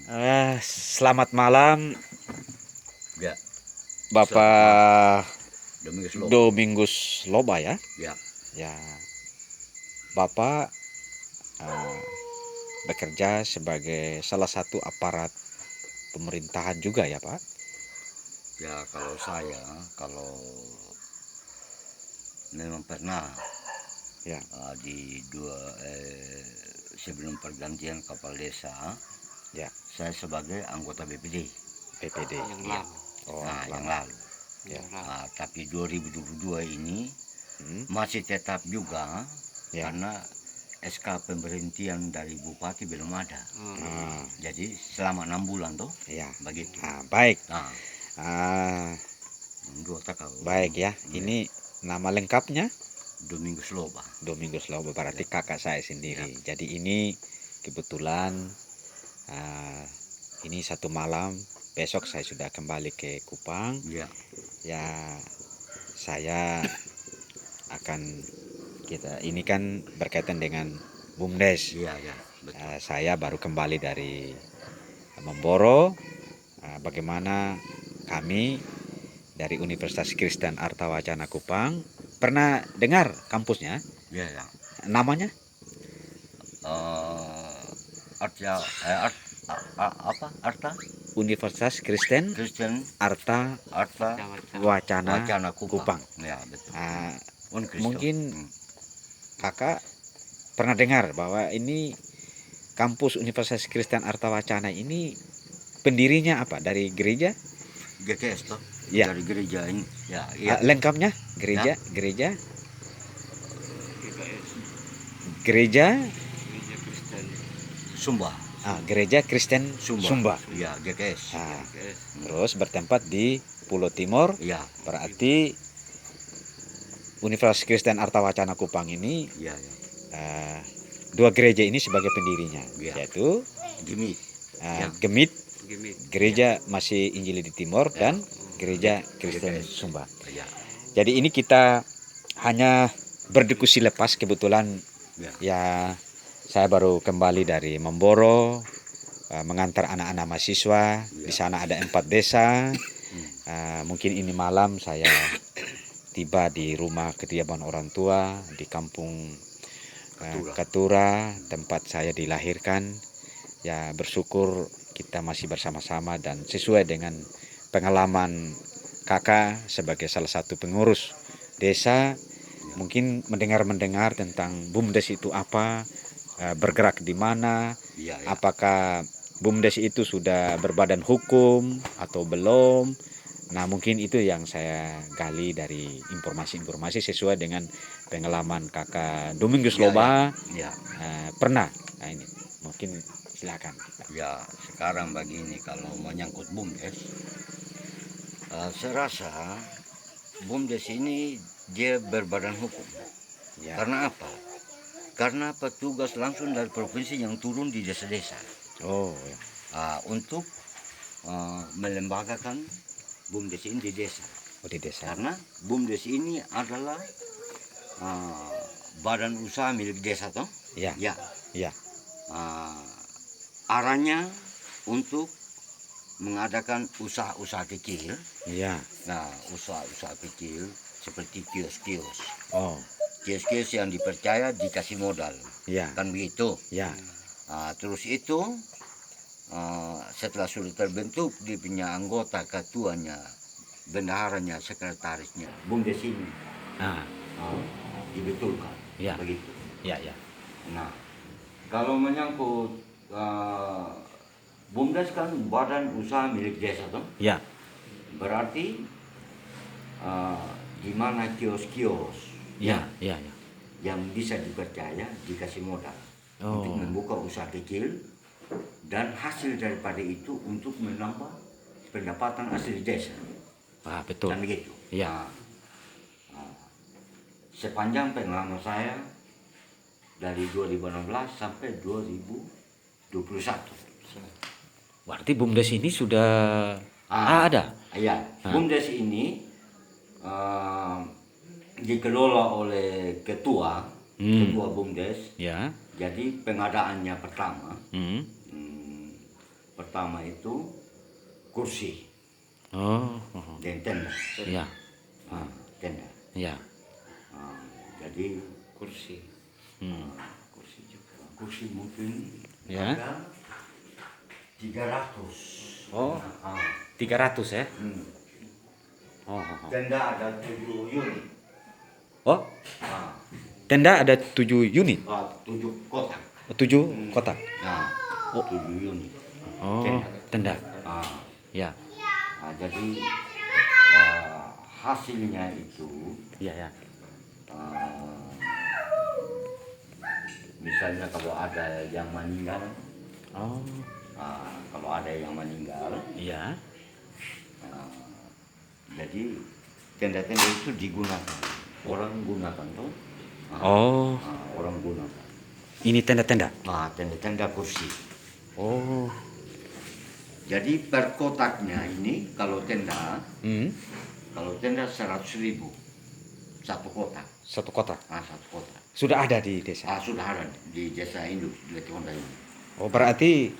Selamat malam, Ya, Bapak Domingus Lobo. Domingus Loba ya. Ya, Ya, Bapak eh, bekerja sebagai salah satu aparat pemerintahan juga ya, Pak. ya kalau memang pernah Ya, di sebelum pergantian kepala desa, ya, saya sebagai anggota BPD. PPD. Yang Ya. lalu. Oh, Yang lama. lalu. Ya. Tapi 2022 ini Hmm, masih tetap juga ya. karena SK pemberhentian dari bupati belum ada. Ah, Jadi selama 6 bulan tuh ya. begitu. Baik. Nah, Ah, dua takau. baik ya. Ini nama lengkapnya Domingus Loba. Domingus Loba, berarti kakak saya sendiri. Jadi ini kebetulan ini satu malam, besok saya sudah kembali ke Kupang. Ya, Ya, saya akan ini kan berkaitan dengan BUMDes. iya, ya, betul. Saya baru kembali dari Memboro. Bagaimana kami dari Universitas Kristen Artawacana Kupang pernah dengar kampusnya? Ya, ya. Namanya Arta, apa? Arta? Universitas Kristen Kristen Arta Arta Wacana Wacana Kupang. Ya, betul. Ah, Kristen. mungkin kakak pernah dengar bahwa ini kampus Universitas Kristen Arta Wacana ini pendirinya apa? Dari gereja? GKS toh? Ya. Dari gereja ini. Ya, iya. Lengkapnya gereja, gereja GKS, gereja Gereja Kristen Sumba. Gereja Kristen Sumba. Ya, GKS. GKS. Terus bertempat di Pulau Timur. Ya, Berarti Universitas Kristen Arta Wacana Kupang ini ya, ya. dua gereja ini sebagai pendirinya, Ya. yaitu Gimit. Ya. Gemit, Gimik. gereja masih Injili di Timur, Ya. dan gereja Kristen GKS. Sumba. Ya. Jadi ini kita hanya berdiskusi lepas, kebetulan Ya. ya saya baru kembali dari Memboro, mengantar anak-anak mahasiswa. Di sana ada 4 desa. Mungkin ini malam saya tiba di rumah kediaman orang tua di kampung Ketura, tempat saya dilahirkan. Ya, bersyukur kita masih bersama-sama dan sesuai dengan pengalaman kakak sebagai salah satu pengurus desa, mungkin mendengar tentang BUMDes itu apa, bergerak di mana, Ya, ya. apakah BUMDes itu sudah berbadan hukum atau belum. Nah, mungkin itu yang saya gali dari informasi-informasi sesuai dengan pengalaman kakak Domingus Loba. Ya. Pernah. Nah, ini mungkin silakan. Ya, sekarang begini kalau menyangkut BUMDes, saya rasa BUMDes ini dia berbadan hukum. Ya. Karena apa? Karena petugas langsung dari provinsi yang turun di desa-desa Oh, ya. untuk melembagakan BUMDes ini di desa. Oh, di desa. Karena BUMDes ini adalah badan usaha milik desa toh. Ya. Ya. Ya. Arahnya untuk mengadakan usaha-usaha kecil. Ya. Nah, usaha-usaha kecil seperti kios-kios. Oh. Kios-kios yang dipercaya dikasih modal. Ya. Kan begitu. Ya. Terus itu setelah sudah terbentuk dia punya anggota, ketuanya, bendaharanya, sekretarisnya, BUMDes ini dibetulkan. Ya. Begitu. Ya, ya. Nah, kalau menyangkut BUMDes kan badan usaha milik desa toh. Ya. Berarti di mana kios-kios Ya, ya, ya. yang bisa dipercaya dikasih modal Oh. untuk membuka usaha kecil, dan hasil daripada itu untuk menambah pendapatan asli desa. Betul. Dan begitu. Ya. Sepanjang pengalaman saya dari 2016 sampai 2021. Berarti BUMDes ini sudah ada. Iya, BUMDes ini dikelola oleh ketua BUMDes. Ya. Jadi pengadaannya pertama Pertama itu kursi Oh, dan tenda. ya, Tenda. ya. Jadi Kursi. kursi juga. Kursi mungkin Ya. ada 300. Oh, Ah, 300 ya? hmm. Oh, Tenda ada 7 unit. oh, Ah, tenda ada 7 unit, 7 kotak. 7 kotak. Nah, Oh. 7 unit. Oh, tenda. Ah, Ya, jadi hasilnya itu ya, ya. misalnya kalau ada yang meninggal, Oh, kalau ada yang meninggal, iya. jadi tenda-tenda itu digunakan, orang gunakan tuh. Oh, Orang gunakan. ini tenda-tenda. Tenda-tenda kursi. Oh, Jadi per kotaknya ini kalau tenda hmm, 100.000 satu kotak. satu kotak. Satu kotak. Sudah ada di desa. Sudah ada di desa induk di Letonda ini. Oh, berarti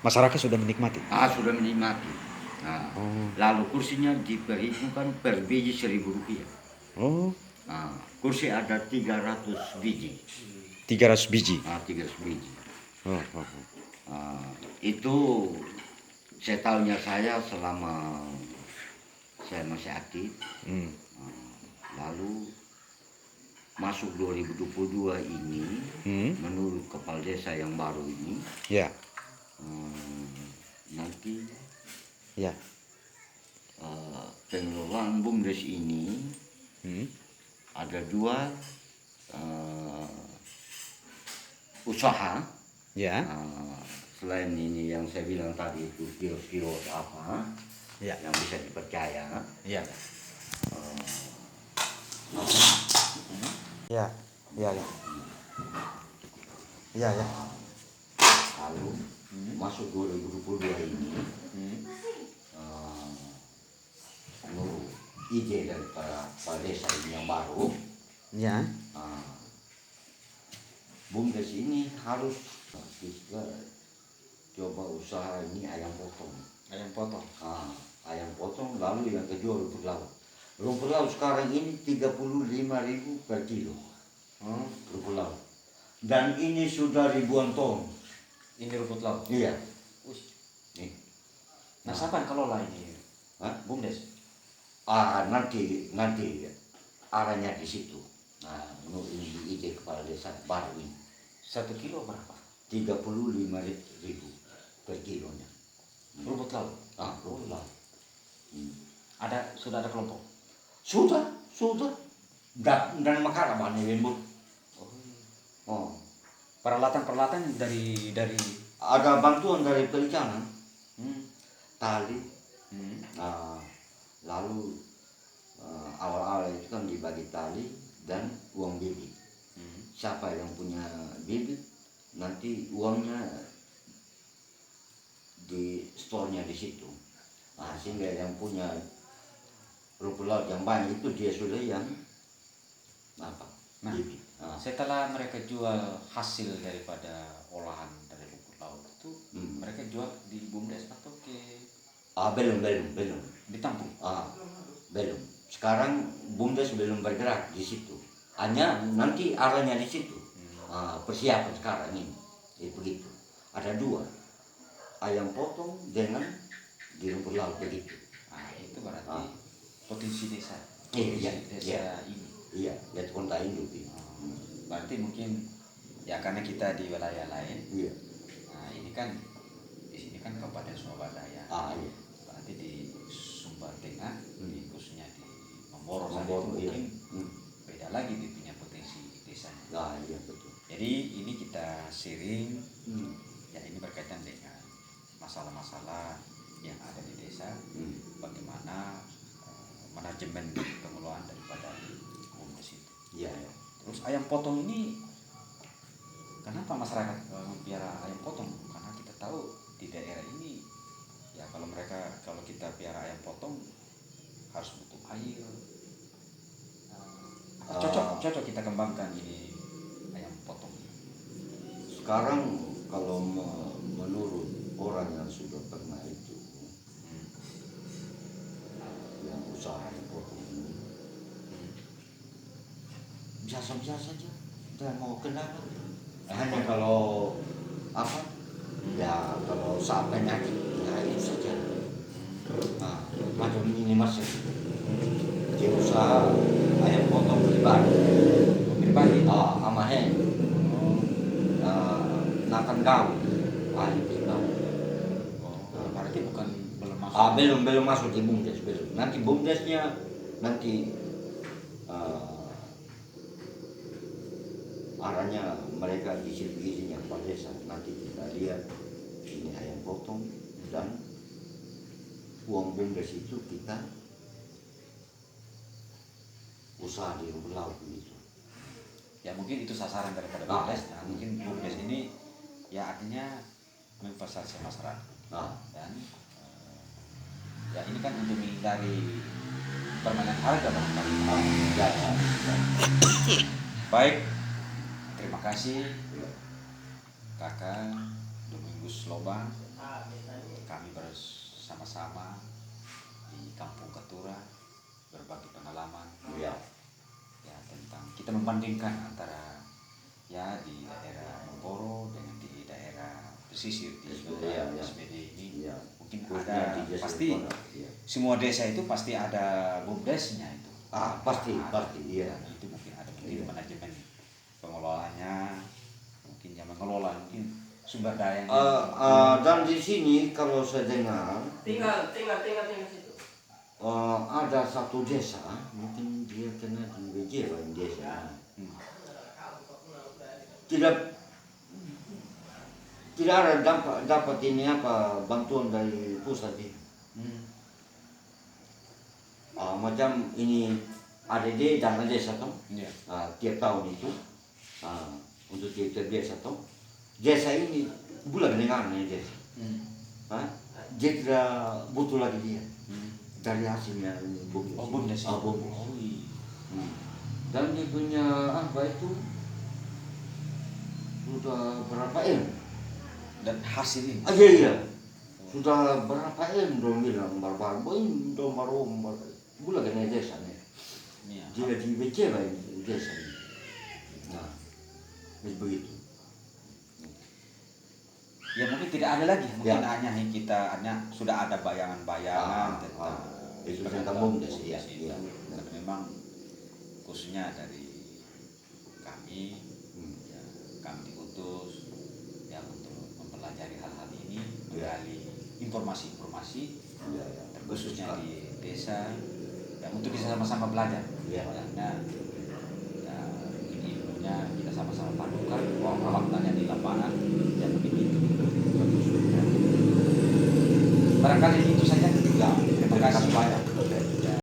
masyarakat sudah menikmati. Sudah menikmati. Lalu kursinya diperhitungkan per biji Rp1.000. Oh, Kursi ada 300 biji. 300 biji. 300 biji. Oh, oh, oh. Itu setahunya saya selama saya masih aktif. Hmm. Lalu masuk 2022 ini, menurut kepala desa yang baru ini, Ya, nanti ya. pengelolaan BUMDes ini ada 2 usaha. Ya, Selain ini yang saya bilang tadi itu kios-kios apa ya, yang bisa dipercaya. ya. Ya, ya, ya. Ya, ya. Lalu masuk 2022 ini, menurut ide dari para desa ini yang baru, Ya. BUMDes ini harus kita coba usaha ini ayam potong. Ayam potong. Ayam potong, lalu yang kedua rumput laut. Rumput laut sekarang ini 35.000 per kilo. Rumput laut. Dan ini sudah ribuan ton. Ini rumput laut. Iya. Nih. Nah, siapa yang kelola ini? BUMDes. Nanti arahnya di situ. Ini ide kepala desa baru ini. 1 kilo berapa? 35.000 per kilonya. Rumput laut. Rumput laut. Sudah ada kelompok. Sudah. Dan makara banyak lembut. Peralatan dari Ada bantuan dari perikanan, tali. Lalu awal-awal itu kan dibagi tali dan uang bibit. Siapa yang punya bibit, nanti uangnya di store-nya di situ. Sehingga yang punya rumput laut yang banyak itu dia sudah yang bibit. Setelah mereka jual hasil daripada olahan dari rumput laut itu, mereka jual di BUMDes atau ke Belum. ditampung? Belum. Sekarang BUMDes belum bergerak di situ. Hanya nanti arahnya di situ. Persiapan sekarang ini. Begitu. Ada 2. Ayam potong dengan di rumput laut begitu. Itu berarti potensi desa. Iya. Desa ini. Iya, Letonda induk ini. Berarti mungkin ya karena kita di wilayah lain. Iya. Ini kan di sini kan Kabupaten Surabaya. Iya. Berarti di Sumbar Tengah, khususnya di Memboro, Iya. mungkin beda lagi dia punya potensi desanya. Iya betul. Jadi ini kita sharing, ya ini berkaitan dengan masalah-masalah yang ada di desa, bagaimana manajemen pengelolaan daripada BUMDes itu. Iya. Terus ayam potong ini, kenapa masyarakat memelihara ayam potong? Karena kita tahu di daerah ini, ya kalau kita piara ayam potong harus butuh air. Cocok kita kembangkan ini ayam potong. Sekarang kalau menurut orang yang sudah pernah itu yang usaha yang potong ini biasa-biasa saja, tidak mau kenal. Hanya kalau apa ya, kalau saat penyakit ya itu saja. Nah, macam ini masih dia usaha ayam potong pribadi, sama hen nakan kau ayam pribadi. Berarti bukan belum masuk. Belum masuk di bumdes, belum. Nanti bumdesnya nanti arahnya mereka isi begini yang pada desa. Nanti kita lihat ini ayam potong dan uang bumdes itu kita usaha di rumput laut begitu. Ya mungkin itu sasaran daripada Ah. BUMDes. Nah, mungkin BUMDes ini ya artinya memfasilitasi masyarakat Nah, dan ya ini kan untuk menghindari permainan harga barangkali. ya, ya. Baik, terima kasih Kakak Domingus Loba. Kami bersama-sama di Kampung Ketura berbagi pengalaman Ya. ya tentang kita membandingkan antara ya di daerah Memporo dengan di daerah pesisir di Iya, iya. SPD ini. Iya. Mungkin Khususnya ada di desa pasti Pondok, iya. semua desa itu pasti ada bumdesnya itu. Pasti, Ada. pasti, iya. Dan itu mungkin ada mungkin Iya. manajemen pengelolaannya, mungkin yang mengelola mungkin sumber daya. Dan di sini kalau saya dengar tinggal situ. ada satu desa, mungkin dia kena di BJ lah desa. Hmm. Tidak ada dapat ini apa bantuan dari pusat ini. Hmm. Macam ini ADD dana desa toh, Iya. tiap tahun itu untuk tiap desa toh. Desa ini bulan dengan desa. Hmm. Dia tidak butuh lagi dia Hmm. dari hasilnya bumdes. Oh, bumdes. Bumdes. Oh, iya. Dan dia punya apa itu sudah berapa M? Dan hasil ini. Iya. Sudah berapa M dong bilang barbar boy dong baru bulan kena desa nih. Iya. Dia di BC lah ini desa ini. Nah, begitu. Ya mungkin tidak ada lagi, mungkin Ya. hanya sudah ada bayangan-bayangan tentang itu tentang tentang bumdes ya. itu. Iya. Dan memang khususnya dari kami, ya, kami diutus ya untuk mempelajari hal-hal ini, Ya. menggali informasi-informasi Iya, ya. khususnya di desa, ya untuk bisa sama-sama belajar. Ya. Karena ya, ilmunya kita sama-sama padukan, faktanya di lapangan, ya begitu. Barangkali itu saja. Ya. Terima kasih banyak.